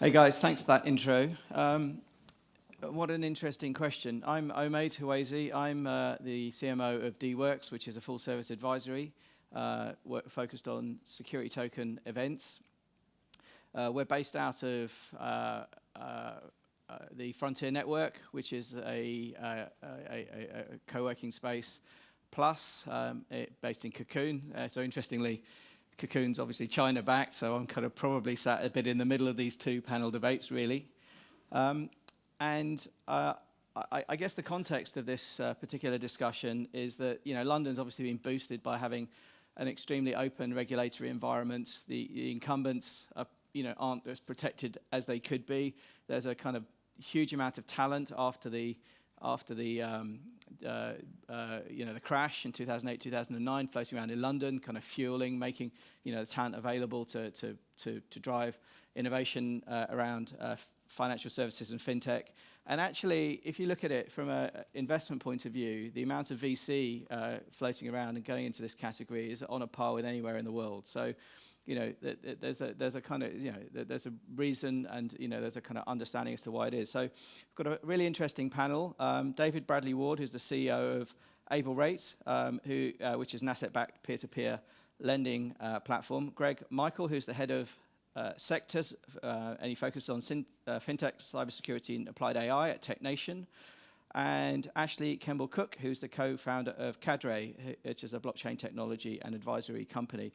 Hey guys, thanks for that intro. What an interesting question. I'm Omaid Huwazi. I'm the CMO of DWorks, which is a full-service advisory focused on security token events. We're based out of the Frontier Network, which is a co-working space, plus based in Cocoon. So interestingly, Cocoon's obviously China-backed, so I'm kind of probably sat a bit in the middle of these two panel debates, really. I guess the context of this particular discussion is that London's obviously been boosted by having an extremely open regulatory environment. The incumbents aren't as protected as they could be. There's a kind of huge amount of talent after the crash in 2008, 2009, floating around in London, kind of fueling, making the talent available to drive innovation around financial services and fintech. And actually, if you look at it from an investment point of view, the amount of VC floating around and going into this category is on a par with anywhere in the world. So, there's a kind of there's a reason, and there's a kind of understanding as to why it is. So, we've got a really interesting panel. David Bradley Ward, who's the CEO of Able Rate, which is an asset-backed peer-to-peer lending platform. Greg Michael, who's the head of sectors, and he focuses on fintech, cybersecurity, and applied AI at TechNation. And Ashley Kemble-Cook, who's the co-founder of Cadre, which is a blockchain technology and advisory company.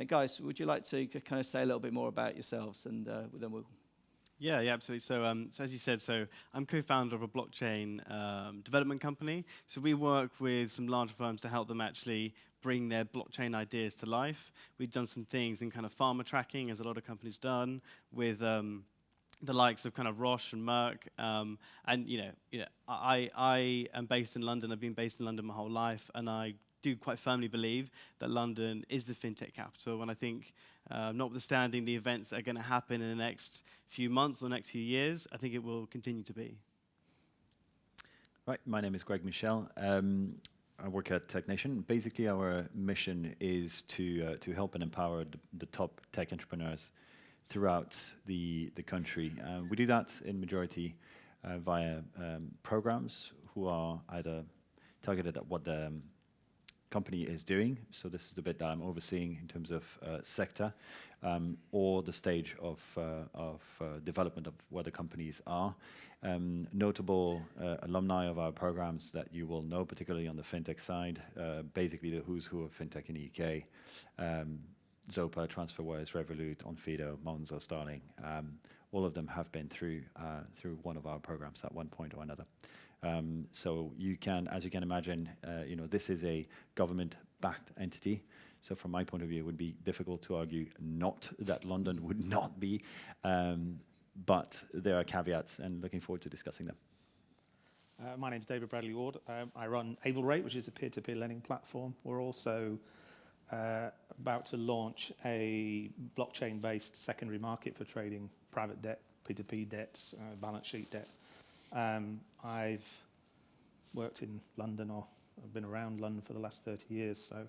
Guys, would you like to kind of say a little bit more about yourselves, and then we'll... Yeah, absolutely. So as you said, I'm co-founder of a blockchain development company. So we work with some large firms to help them actually bring their blockchain ideas to life. We've done some things in kind of pharma tracking, as a lot of companies done, with the likes of kind of Roche and Merck. I am based in London. I've been based in London my whole life, and I do quite firmly believe that London is the fintech capital. And I think, notwithstanding the events that are going to happen in the next few months or next few years, I think it will continue to be. Right, my name is Greg Michel. I work at TechNation. Basically, our mission is to help and empower the top tech entrepreneurs throughout the country. We do that in majority via programs who are either targeted at what the company is doing, so this is the bit that I'm overseeing in terms of sector, or the stage of development of where the companies are. Notable alumni of our programs that you will know, particularly on the fintech side, basically the who's who of fintech in the UK, Zopa, TransferWise, Revolut, Onfido, Monzo, Starling. All of them have been through one of our programs at one point or another. So you can, as you can imagine, this is a government-backed entity. So from my point of view, it would be difficult to argue not that London would not be, but there are caveats, and looking forward to discussing them. My name is David Bradley Ward. I run Able Rate, which is a peer-to-peer lending platform. We're also about to launch a blockchain-based secondary market for trading private debt, P2P debts, balance sheet debt. I've worked in London, or I've been around London for the last 30 years, so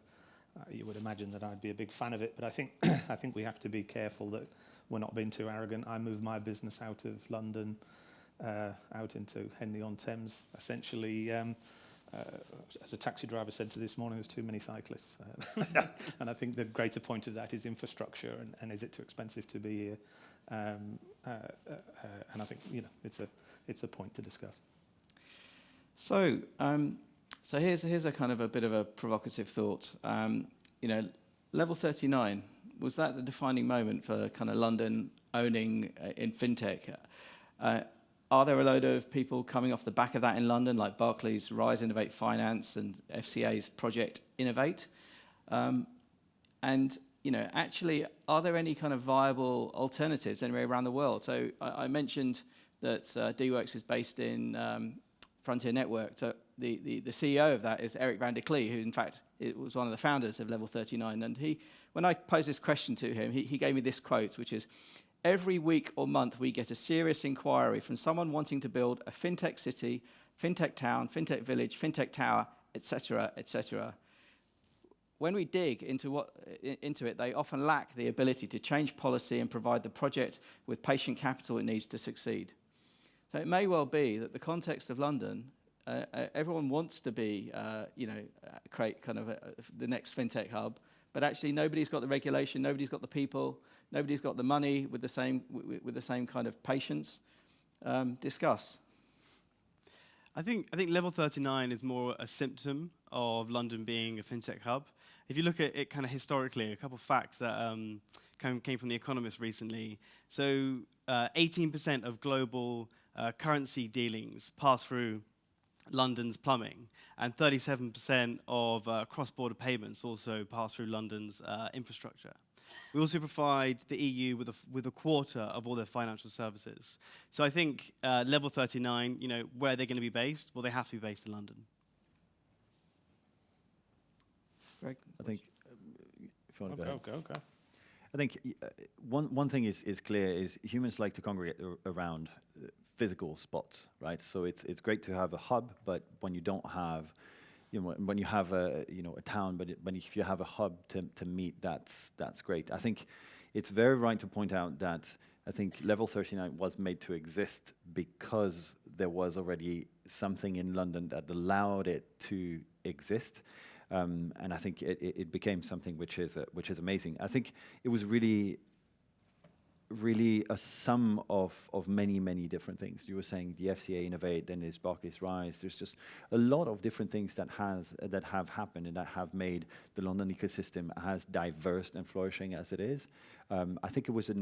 you would imagine that I'd be a big fan of it. But I think we have to be careful that we're not being too arrogant. I moved my business out of London, out into Henley-on-Thames. Essentially, as a taxi driver said to this morning, there's too many cyclists. And I think the greater point of that is infrastructure, and is it too expensive to be here? And I think it's a point to discuss. So here's a kind of a bit of a provocative thought. Level 39, was that the defining moment for kind of London owning in fintech? Are there a load of people coming off the back of that in London, like Barclays Rise Innovate Finance and FCA's Project Innovate? Actually, are there any kind of viable alternatives anywhere around the world? So I mentioned that DWorks is based in Frontier Network. So the CEO of that is Eric van der Klee, who in fact was one of the founders of Level 39. And when I posed this question to him, he gave me this quote, which is, "Every week or month we get a serious inquiry from someone wanting to build a fintech city, fintech town, fintech village, fintech tower, etc., etc." when we dig into it, they often lack the ability to change policy and provide the project with patient capital it needs to succeed. So it may well be that the context of London, everyone wants to be, create kind of the next fintech hub, but actually nobody's got the regulation, nobody's got the people, nobody's got the money with the same kind of patience. Discuss. I think level 39 is more a symptom of London being a fintech hub. If you look at it kind of historically, a couple of facts that came from The Economist recently. So 18% of global currency dealings pass through London's plumbing, and 37% of cross-border payments also pass through London's infrastructure. We also provide the EU with a quarter of all their financial services. So I think level 39, where they're going to be based, well, they have to be based in London. Greg? I think, if you want to go ahead. Go. I think one thing is clear is humans like to congregate around physical spots, right? So it's great to have a hub, but when you don't have, when you have a town, but if you have a hub to meet, that's great. I think it's very right to point out that I think level 39 was made to exist because there was already something in London that allowed it to exist. And I think it became something which is amazing. I think it was really a sum of many different things. You were saying the FCA Innovate, then there's Barclays Rise. There's just a lot of different things that have happened and that have made the London ecosystem as diverse and flourishing as it is. I think it was it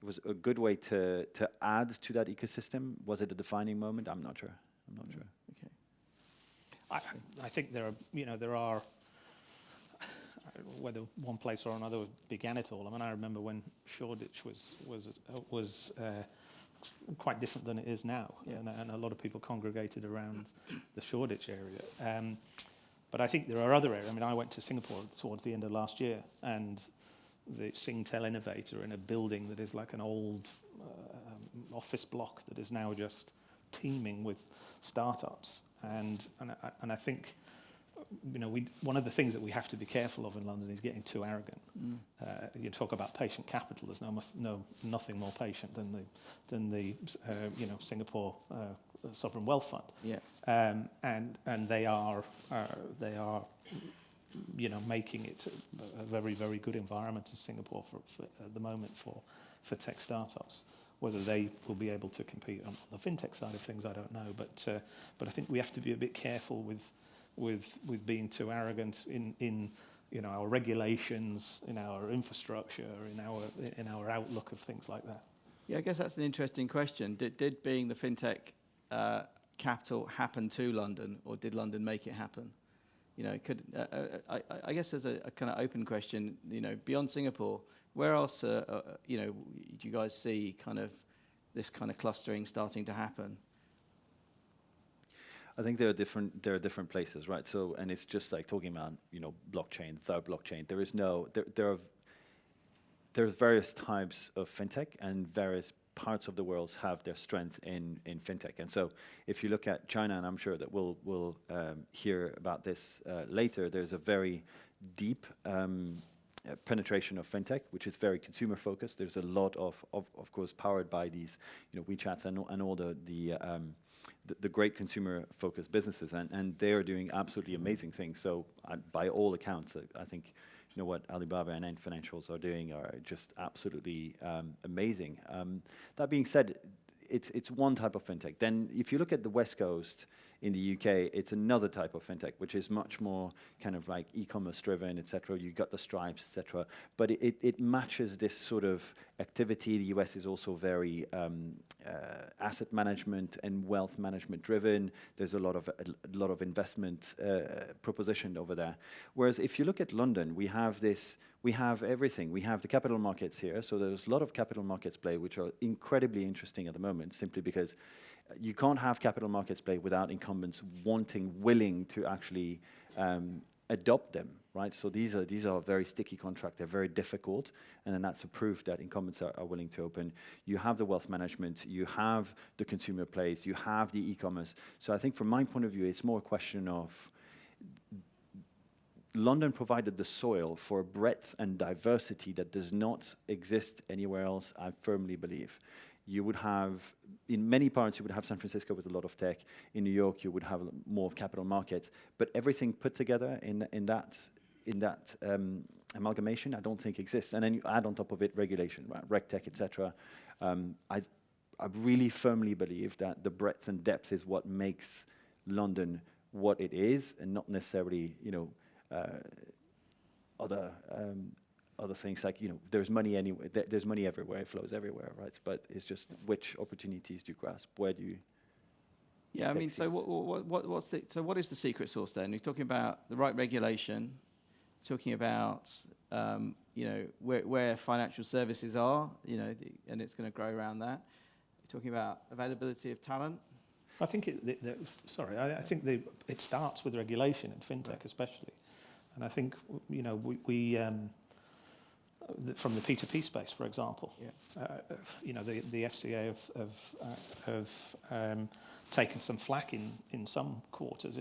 was a good way to add to that ecosystem. Was it a defining moment? I'm not sure. Okay. I think there are, whether one place or another began it all. I mean, I remember when Shoreditch was quite different than it is now, and a lot of people congregated around the Shoreditch area. But I think there are other areas. I mean, I went to Singapore towards the end of last year, and the Singtel Innovator in a building that is like an old office block that is now just teeming with startups, and I think one of the things that we have to be careful of in London is getting too arrogant. You talk about patient capital. There's nothing more patient than the Singapore Sovereign Wealth Fund. Yeah. And they are making it a very, very good environment in Singapore for at the moment for tech startups. Whether they will be able to compete on the fintech side of things, I don't know. But I think we have to be a bit careful with being too arrogant in our regulations, in our infrastructure, in our outlook of things like that. Yeah, I guess that's an interesting question. Did being the fintech capital happen to London, or did London make it happen? I guess there's a kind of open question. Beyond Singapore, where else? Do you guys see kind of this kind of clustering starting to happen? I think there are different places, right? So, and it's just like talking about blockchain, third blockchain. There's various types of fintech, and various parts of the world have their strength in fintech. And so, if you look at China, and I'm sure that we'll hear about this later, there's a very deep penetration of fintech, which is very consumer focused. There's a lot of course, powered by these WeChat and all the great consumer-focused businesses, and they are doing absolutely amazing things. So, by all accounts, I think what Alibaba and Ant Financials are doing are just absolutely amazing. That being said, it's one type of fintech. Then, if you look at the West Coast in the UK, it's another type of fintech, which is much more kind of like e-commerce driven, etc. You got the Stripes, etc. But it matches this sort of activity. The US is also very asset management and wealth management driven. There's a lot of investment proposition over there. Whereas if you look at London, we have everything. We have the capital markets here. So there's a lot of capital markets play, which are incredibly interesting at the moment, simply because you can't have capital markets play without incumbents willing to actually adopt them, right? So these are very sticky contracts. They're very difficult, and then that's a proof that incumbents are willing to open. You have the wealth management, you have the consumer plays, you have the e-commerce. So I think from my point of view, it's more a question of London provided the soil for a breadth and diversity that does not exist anywhere else, I firmly believe. You would have, in many parts, you would have San Francisco with a lot of tech. In New York, you would have more capital markets. But everything put together in that amalgamation, I don't think exists. And then you add on top of it regulation, right? Reg tech, etc. I really firmly believe that the breadth and depth is what makes London what it is, and not necessarily, other things like, there's money anywhere, there's money everywhere, it flows everywhere, right? But it's just which opportunities do you grasp? Where do you? Yeah, I mean, so what is the secret sauce then? You're talking about the right regulation, talking about where financial services are, and it's going to grow around that. You're talking about availability of talent. I think I think it starts with regulation in fintech, especially, and I think we from the P2P space, for example, the FCA have taken some flack in some quarters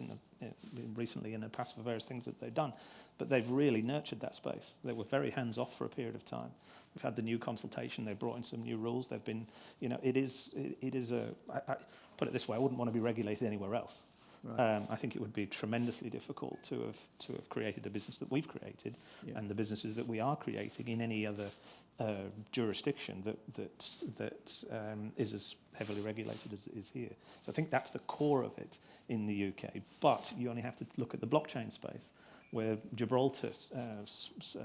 recently in the past for various things that they've done, but they've really nurtured that space. They were very hands off for a period of time. We've had the new consultation. They've brought in some new rules. They've been, it is I put it this way, I wouldn't want to be regulated anywhere else. Right. I think it would be tremendously difficult to have created the business that we've created, and the businesses that we are creating in any other jurisdiction that is as heavily regulated as it is here. So I think that's the core of it in the UK. But you only have to look at the blockchain space, where Gibraltar,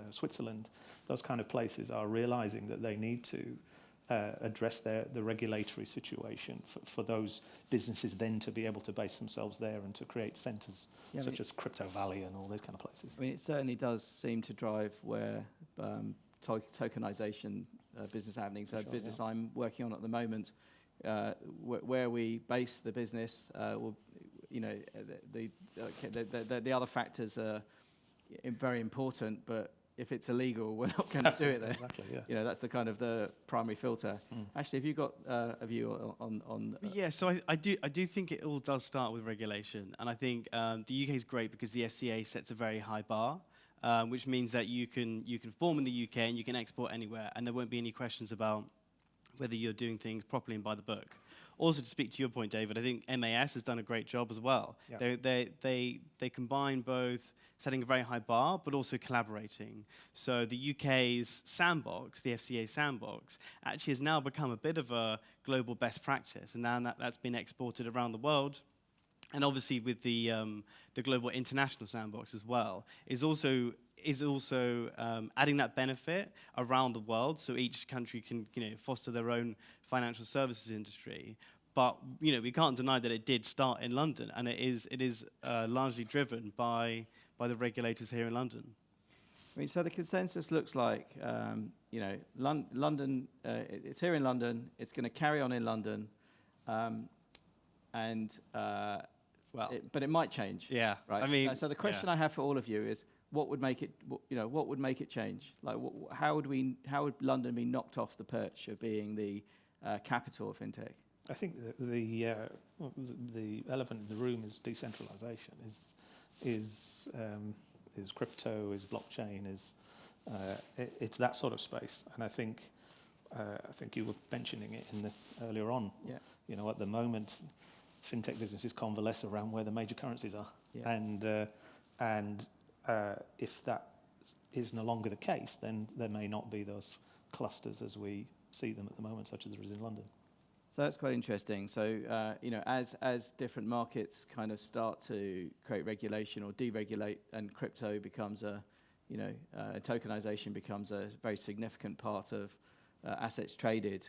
Switzerland, those kind of places are realizing that they need to address the regulatory situation for those businesses then to be able to base themselves there and to create centres such as Crypto Valley and all those kind of places. I mean, it certainly does seem to drive where tokenization business happening. So business I'm working on at the moment, where we base the business, the other factors are very important, but if it's illegal, we're not going to do it there. Exactly, yeah. That's the kind of the primary filter. Ashley, have you got a view on Yeah, so I do think it all does start with regulation, and I think the UK is great because the FCA sets a very high bar, which means that you can form in the UK and you can export anywhere, and there won't be any questions about whether you're doing things properly and by the book. Also, to speak to your point, David, I think MAS has done a great job as well. Yeah. They combine both setting a very high bar, but also collaborating. So the UK's sandbox, the FCA sandbox, actually has now become a bit of a global best practice, and now that's been exported around the world. And obviously, with the global international sandbox as well, is also adding that benefit around the world, so each country can foster their own financial services industry. But we can't deny that it did start in London, and it is largely driven by the regulators here in London. I mean, so the consensus looks like London. It's here in London. It's going to carry on in London, but it might change. Yeah, right. I mean, so the question I have for all of you is, what would make it? What would make it change? Like, how would London be knocked off the perch of being the capital of fintech? I think the elephant in the room is decentralization. Is crypto? Is blockchain? It's that sort of space. And I think you were mentioning it earlier on. Yeah. At the moment, fintech businesses convalesce around where the major currencies are. Yeah. And if that is no longer the case, then there may not be those clusters as we see them at the moment, such as there is in London. So that's quite interesting. So as different markets kind of start to create regulation or deregulate, and crypto becomes tokenization becomes a very significant part of assets traded,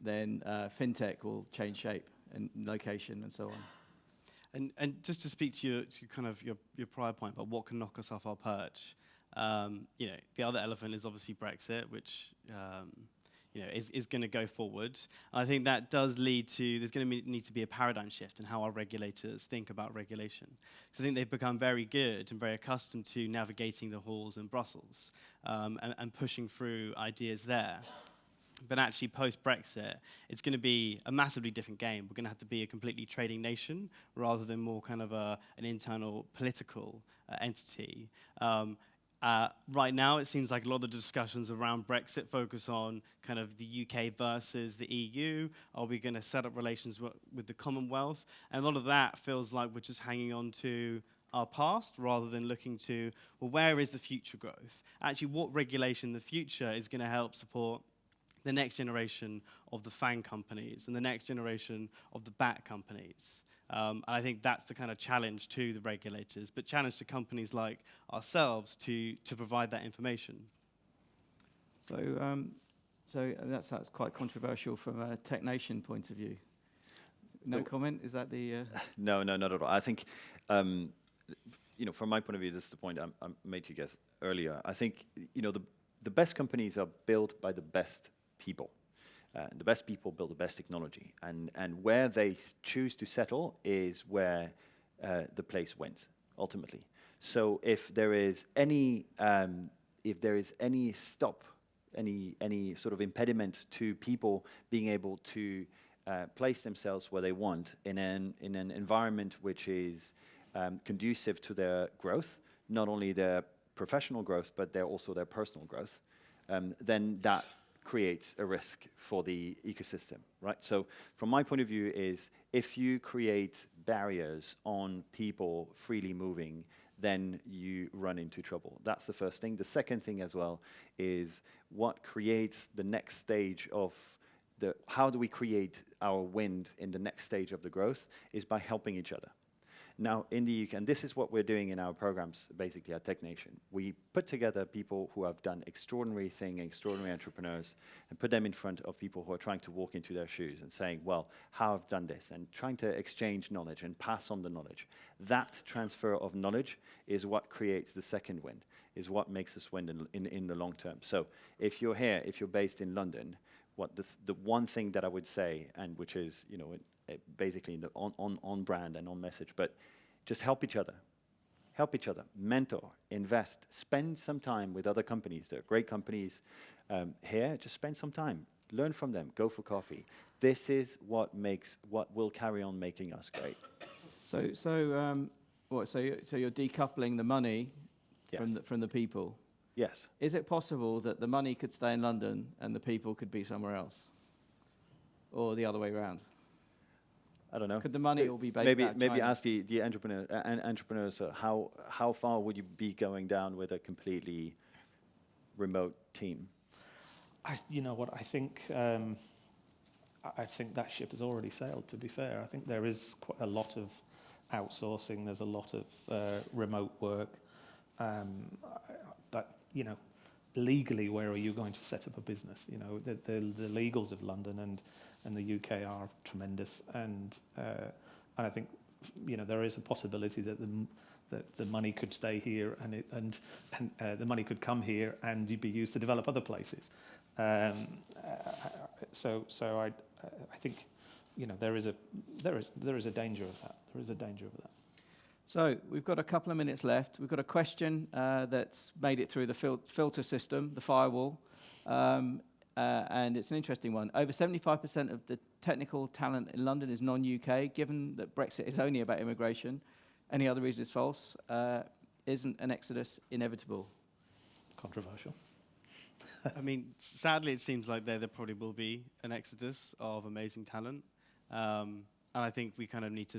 then fintech will change shape and location and so on. And just to speak to your prior point about what can knock us off our perch, the other elephant is obviously Brexit, which is going to go forward. I think that does lead to, there's going to need to be a paradigm shift in how our regulators think about regulation. So I think they've become very good and very accustomed to navigating the halls in Brussels and pushing through ideas there. But actually, post-Brexit, it's going to be a massively different game. We're going to have to be a completely trading nation rather than more kind of an internal political entity. Right now, it seems like a lot of the discussions around Brexit focus on kind of the UK versus the EU. Are we going to set up relations with the Commonwealth? And a lot of that feels like we're just hanging on to our past rather than looking to, well, where is the future growth? Actually, what regulation in the future is going to help support the next generation of the FANG companies and the next generation of the BAT companies? And I think that's the kind of challenge to the regulators, but challenge to companies like ourselves to provide that information. So that's quite controversial from a Tech Nation point of view. No comment? Is that the... No, not at all. I think, from my point of view, this is the point I made to you guys earlier. I think, the best companies are built by the best people. The best people build the best technology, and where they choose to settle is where the place wins ultimately. So if there is any stop, any sort of impediment to people being able to place themselves where they want in an environment which is conducive to their growth, not only their professional growth but also their personal growth, then that creates a risk for the ecosystem, right? So from my point of view is if you create barriers on people freely moving, then you run into trouble. That's the first thing. The second thing as well is what creates the next stage of how do we create our wind in the next stage of the growth is by helping each other. Now, in the UK, and this is what we're doing in our programs, basically at Tech Nation. We put together people who have done extraordinary entrepreneurs, and put them in front of people who are trying to walk into their shoes and saying, well, how I've done this, and trying to exchange knowledge and pass on the knowledge. That transfer of knowledge is what creates the second wind, is what makes us win in the long term. So if you're here, if you're based in London, what the one thing that I would say, and which is, basically on brand and on message, but just help each other, mentor, invest, spend some time with other companies. There are great companies here. Just spend some time, learn from them, go for coffee. This is what will carry on making us great. So you're decoupling the money from the people. Yes. Is it possible that the money could stay in London and the people could be somewhere else, or the other way around? I don't know. Could the money all be based out of China? Maybe ask the entrepreneurs how far would you be going down with a completely remote team? You know what? I think that ship has already sailed. To be fair, I think there is quite a lot of outsourcing. There's a lot of remote work. But legally, where are you going to set up a business? The legals of London and the UK are tremendous, and I think there is a possibility that the money could stay here and the money could come here and be used to develop other places. So I think there is a danger of that. There is a danger of that. So we've got a couple of minutes left. We've got a question that's made it through the filter system, the firewall, and it's an interesting one. Over 75% of the technical talent in London is non-UK. Given that Brexit is only about immigration, any other reason is false. Isn't an exodus inevitable? Controversial. I mean, sadly, it seems like there probably will be an exodus of amazing talent, and I think we kind of need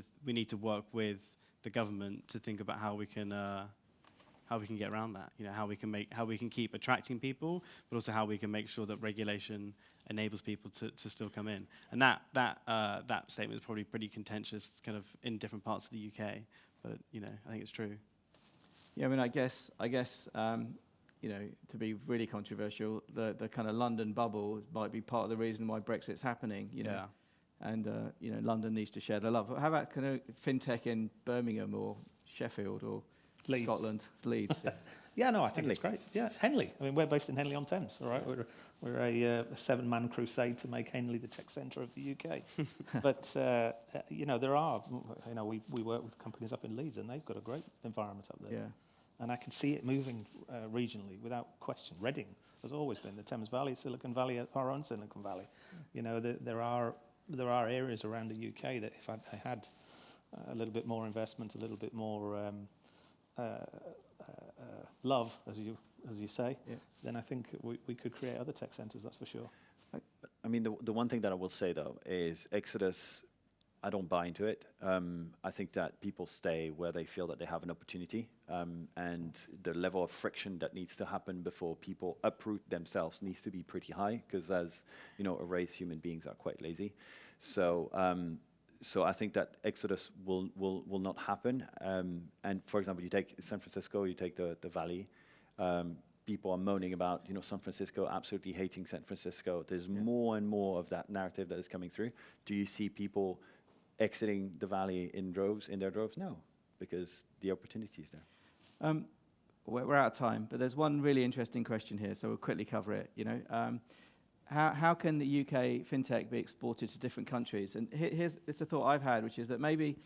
to work with the government to think about how we can get around that. How we can keep attracting people, but also how we can make sure that regulation enables people to still come in. And that statement is probably pretty contentious, kind of in different parts of the UK. But I think it's true. Yeah, I mean, I guess to be really controversial, the kind of London bubble might be part of the reason why Brexit's happening. Yeah. And London needs to share the love. How about kind of fintech in Birmingham or Sheffield or Leeds. Scotland, Leeds? Yeah, no, I think it's great. Yeah, Henley. I mean, we're based in Henley-on-Thames, all right? We're a seven-man crusade to make Henley the tech centre of the UK. But, there are, we work with companies up in Leeds, and they've got a great environment up there. Yeah. And I can see it moving regionally without question. Reading has always been the Thames Valley, Silicon Valley, our own Silicon Valley. You know, there are areas around the UK that if I had a little bit more investment, a little bit more love, as you say, then I think we could create other tech centres. That's for sure. I mean, the one thing that I will say though is Exodus. I don't buy into it. I think that people stay where they feel that they have an opportunity, and the level of friction that needs to happen before people uproot themselves needs to be pretty high, because as you know, a race, human beings are quite lazy. So I think that Exodus will not happen. And for example, you take San Francisco, you take the Valley. People are moaning about, you know, San Francisco, absolutely hating San Francisco. There's more and more of that narrative that is coming through. Do you see people exiting the Valley in their droves? No, because the opportunity is there. We're out of time, but there's one really interesting question here, so we'll quickly cover it. You know, how can the UK fintech be exported to different countries? And it's a thought I've had, which is that maybe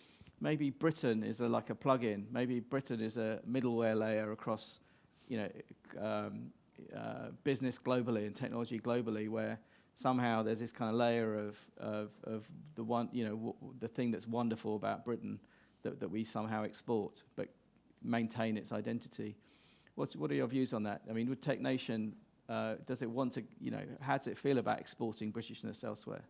Britain is like a plug-in. Maybe Britain is a middleware layer across, you know, business globally and technology globally, where somehow there's this kind of layer of the one, you know, the thing that's wonderful about Britain that we somehow export, but maintain its identity. What are your views on that? I mean, with Tech Nation, does it want to, you know, how does it feel about exporting Britishness elsewhere?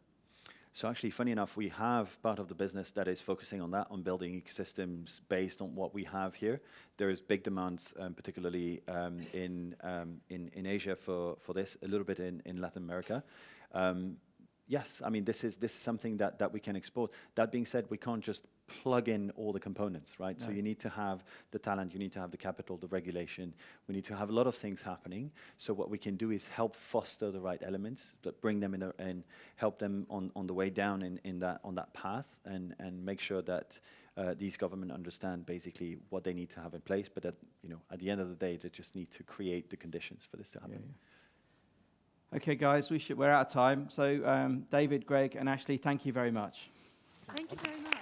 So actually, funny enough, we have part of the business that is focusing on that, on building ecosystems based on what we have here. There is big demands, particularly in Asia for this, a little bit in Latin America. Yes, I mean, this is something that we can export. That being said, we can't just plug in all the components, right? No. So you need to have the talent, you need to have the capital, the regulation. We need to have a lot of things happening. So what we can do is help foster the right elements, that bring them in and help them on the way down on that path, and make sure that these governments understand basically what they need to have in place. But that, you know, at the end of the day, they just need to create the conditions for this to happen. Yeah. Okay, guys, we're out of time. So David, Greg, and Ashley, thank you very much. Thank you very much.